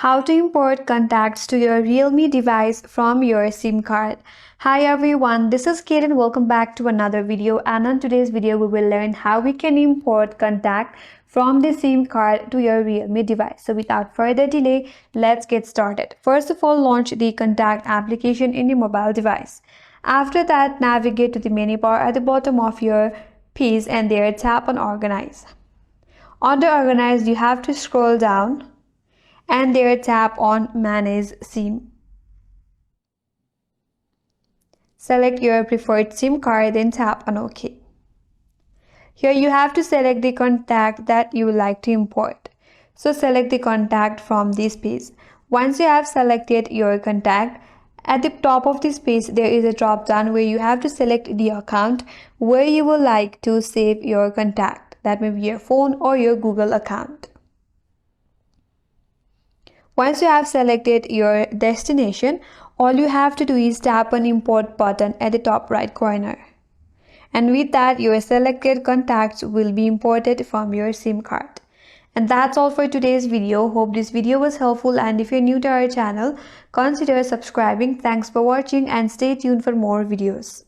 How to import contacts to your Realme device from your SIM card. Hi everyone, this is Kate and welcome back to another video, and on today's video we will learn how we can import contact from the SIM card to your Realme device. So without further delay, let's get started. First of all, launch the contact application in your mobile device. After that, navigate to the menu bar at the bottom of your piece and there tap on Organize. Under Organize, you have to scroll down and there tap on Manage SIM. Select your preferred SIM card, then tap on OK. Here you have to select the contact that you would like to import. So select the contact from this page. Once you have selected your contact, at the top of this page there is a drop down where you have to select the account where you would like to save your contact. That may be your phone or your Google account. Once you have selected your destination, all you have to do is tap on Import button at the top right corner. And with that, your selected contacts will be imported from your SIM card. And that's all for today's video. Hope this video was helpful, and if you're new to our channel, consider subscribing. Thanks for watching and stay tuned for more videos.